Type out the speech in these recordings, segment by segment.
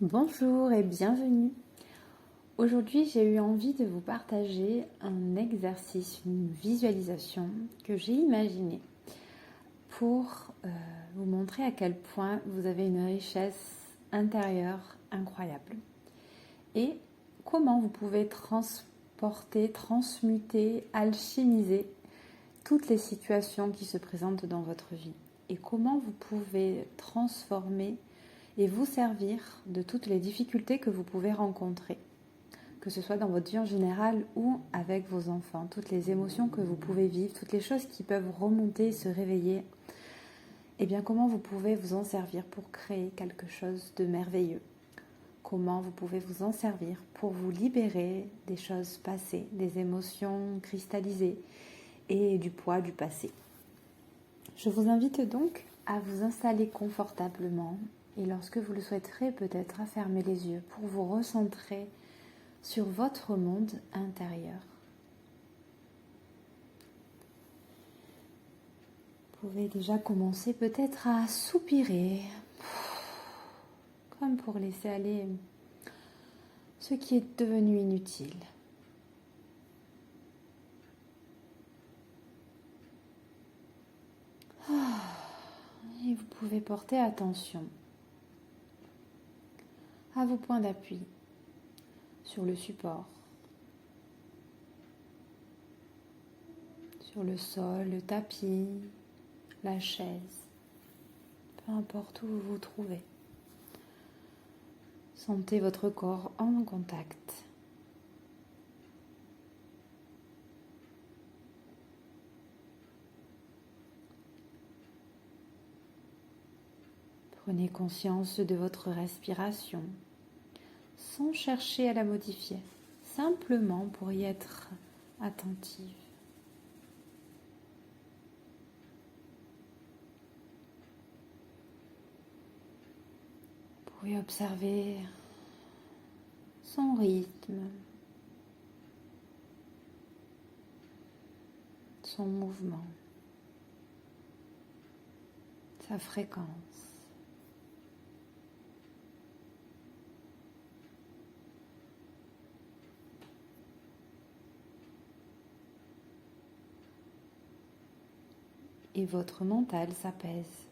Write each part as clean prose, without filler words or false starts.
Bonjour et bienvenue. Aujourd'hui, j'ai eu envie de vous partager un exercice, une visualisation que j'ai imaginée pour vous montrer à quel point vous avez une richesse intérieure incroyable et comment vous pouvez transporter, transmuter, alchimiser toutes les situations qui se présentent dans votre vie et comment vous pouvez transformer et vous servir de toutes les difficultés que vous pouvez rencontrer, que ce soit dans votre vie en général ou avec vos enfants, toutes les émotions que vous pouvez vivre, toutes les choses qui peuvent remonter, se réveiller, et bien comment vous pouvez vous en servir pour créer quelque chose de merveilleux. Comment vous pouvez vous en servir pour vous libérer des choses passées, des émotions cristallisées et du poids du passé. Je vous invite donc à vous installer confortablement et lorsque vous le souhaiterez peut-être à fermer les yeux pour vous recentrer sur votre monde intérieur. Vous pouvez déjà commencer peut-être à soupirer, comme pour laisser aller ce qui est devenu inutile. Et vous pouvez porter attention à vos points d'appui sur le support, sur le sol, le tapis, la chaise, peu importe où vous vous trouvez. Sentez votre corps en contact. Prenez conscience de votre respiration sans chercher à la modifier, simplement pour y être attentive. Vous pouvez observer son rythme, son mouvement, sa fréquence. Et votre mental s'apaise.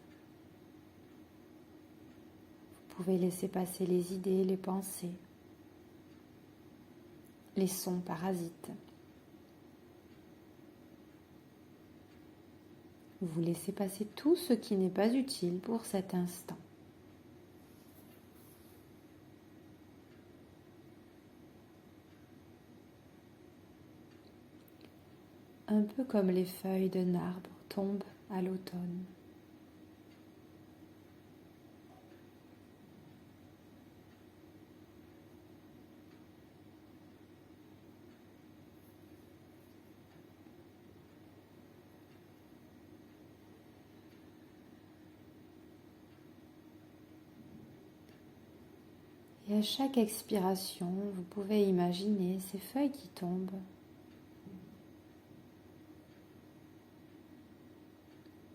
Vous pouvez laisser passer les idées, les pensées, les sons parasites. Vous laissez passer tout ce qui n'est pas utile pour cet instant. Un peu comme les feuilles d'un arbre tombent à l'automne. Et à chaque expiration, vous pouvez imaginer ces feuilles qui tombent.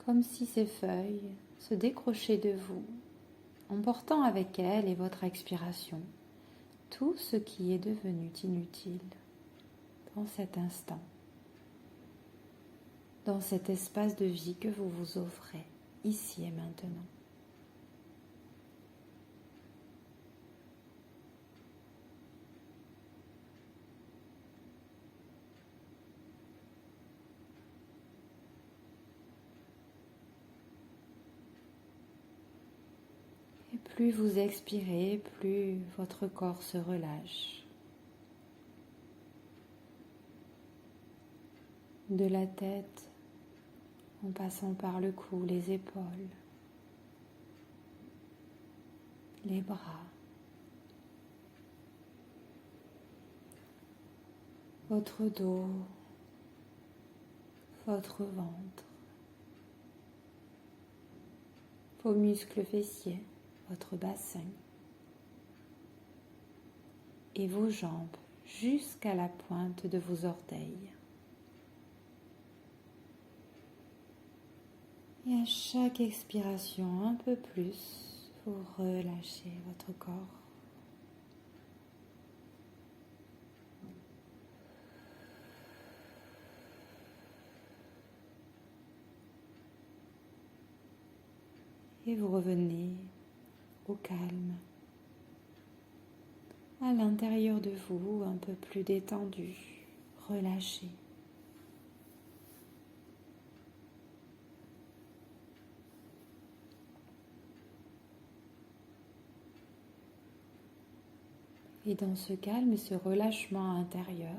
Comme si ces feuilles se décrochaient de vous, emportant avec elles et votre expiration tout ce qui est devenu inutile dans cet instant, dans cet espace de vie que vous vous offrez ici et maintenant. Et plus vous expirez, plus votre corps se relâche. De la tête, en passant par le cou, les épaules, les bras, votre dos, votre ventre, vos muscles fessiers, votre bassin et vos jambes jusqu'à la pointe de vos orteils. Et à chaque expiration, un peu plus, vous relâchez votre corps et vous revenez au calme, à l'intérieur de vous, un peu plus détendu, relâché. Et dans ce calme et ce relâchement intérieur,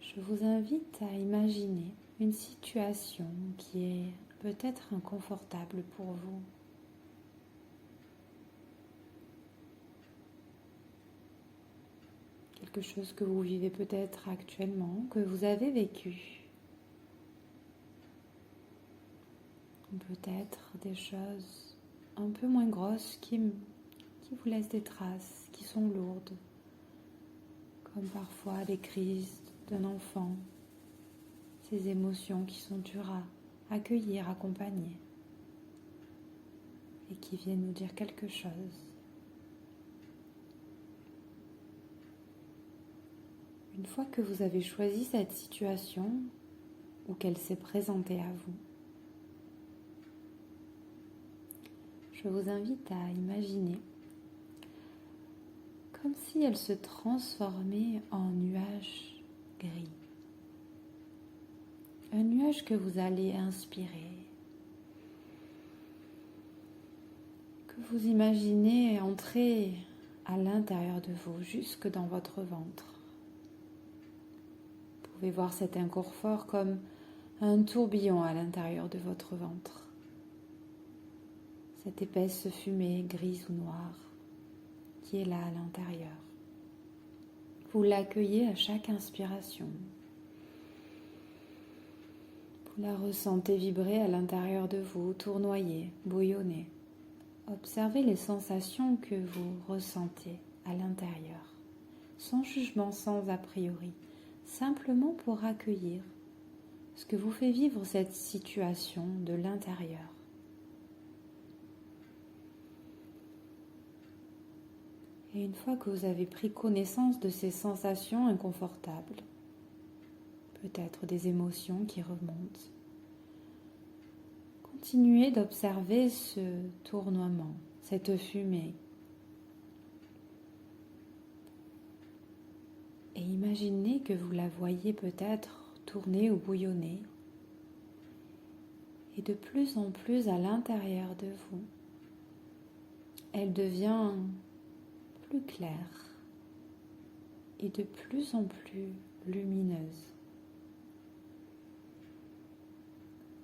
je vous invite à imaginer une situation qui est peut-être inconfortable pour vous. Quelque chose que vous vivez peut-être actuellement, que vous avez vécu. Peut-être des choses un peu moins grosses qui vous laissent des traces, qui sont lourdes, comme parfois les crises d'un enfant, ces émotions qui sont dures à accueillir, accompagner, et qui viennent nous dire quelque chose. Une fois que vous avez choisi cette situation, ou qu'elle s'est présentée à vous, je vous invite à imaginer comme si elle se transformait en nuage gris. Un nuage que vous allez inspirer, que vous imaginez entrer à l'intérieur de vous, jusque dans votre ventre. Vous pouvez voir cet inconfort comme un tourbillon à l'intérieur de votre ventre. Cette épaisse fumée grise ou noire qui est là à l'intérieur. Vous l'accueillez à chaque inspiration. Vous la ressentez vibrer à l'intérieur de vous, tournoyer, bouillonner. Observez les sensations que vous ressentez à l'intérieur, sans jugement, sans a priori, simplement pour accueillir ce que vous fait vivre cette situation de l'intérieur. Et une fois que vous avez pris connaissance de ces sensations inconfortables, peut-être des émotions qui remontent, continuez d'observer ce tournoiement, cette fumée. Et imaginez que vous la voyez peut-être tourner ou bouillonner. Et de plus en plus à l'intérieur de vous, elle devient plus claire et de plus en plus lumineuse.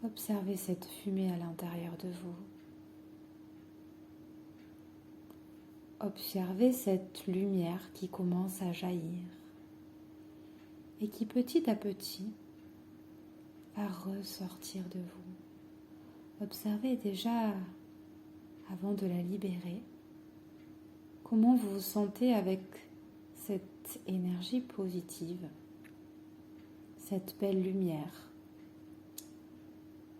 Observez cette fumée à l'intérieur de vous. Observez cette lumière qui commence à jaillir et qui petit à petit va ressortir de vous. Observez déjà, avant de la libérer, comment vous vous sentez avec cette énergie positive, cette belle lumière,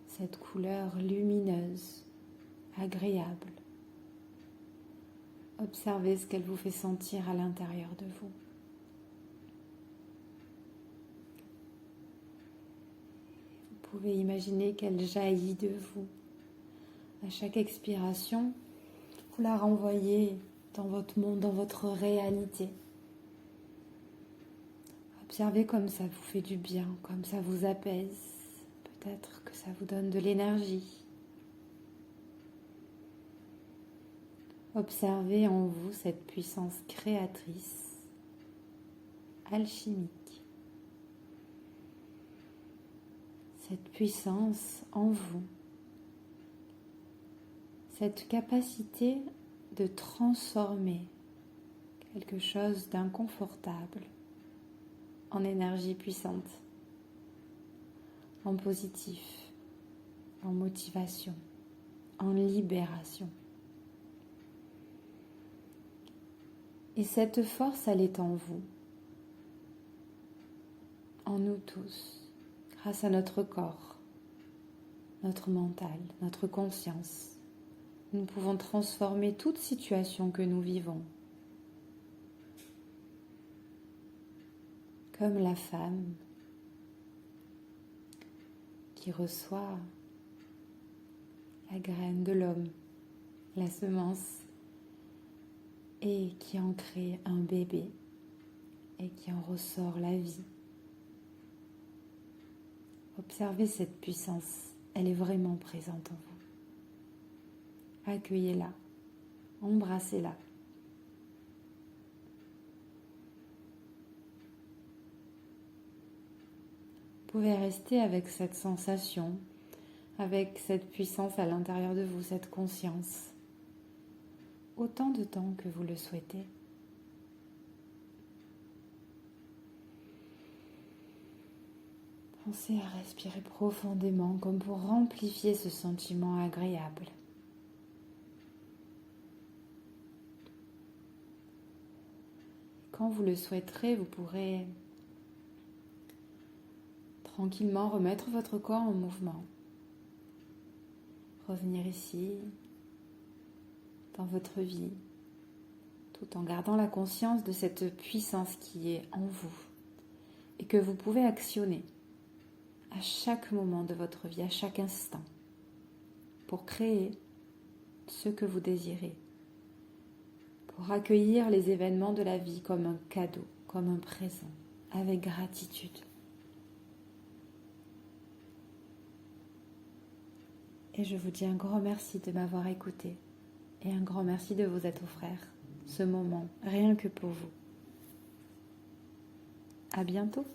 cette couleur lumineuse, agréable. Observez ce qu'elle vous fait sentir à l'intérieur de vous. Vous pouvez imaginer qu'elle jaillit de vous. À chaque expiration, vous la renvoyez dans votre monde, dans votre réalité. Observez comme ça vous fait du bien, comme ça vous apaise. Peut-être que ça vous donne de l'énergie. Observez en vous cette puissance créatrice, alchimique. Cette puissance en vous, cette capacité de transformer quelque chose d'inconfortable en énergie puissante, en positif, en motivation, en libération. Et cette force, elle est en vous, en nous tous, grâce à notre corps, notre mental, notre conscience. Nous pouvons transformer toute situation que nous vivons. Comme la femme qui reçoit la graine de l'homme, la semence, et qui en crée un bébé et qui en ressort la vie. Observez cette puissance, elle est vraiment présente en vous. Accueillez-la, embrassez-la. Vous pouvez rester avec cette sensation, avec cette puissance à l'intérieur de vous, cette conscience, autant de temps que vous le souhaitez. Pensez à respirer profondément comme pour amplifier ce sentiment agréable. Quand vous le souhaiterez, vous pourrez tranquillement remettre votre corps en mouvement. Revenir ici, dans votre vie, tout en gardant la conscience de cette puissance qui est en vous et que vous pouvez actionner à chaque moment de votre vie, à chaque instant, pour créer ce que vous désirez, pour accueillir les événements de la vie comme un cadeau, comme un présent, avec gratitude. Et je vous dis un grand merci de m'avoir écouté et un grand merci de vous être offert ce moment, rien que pour vous. À bientôt.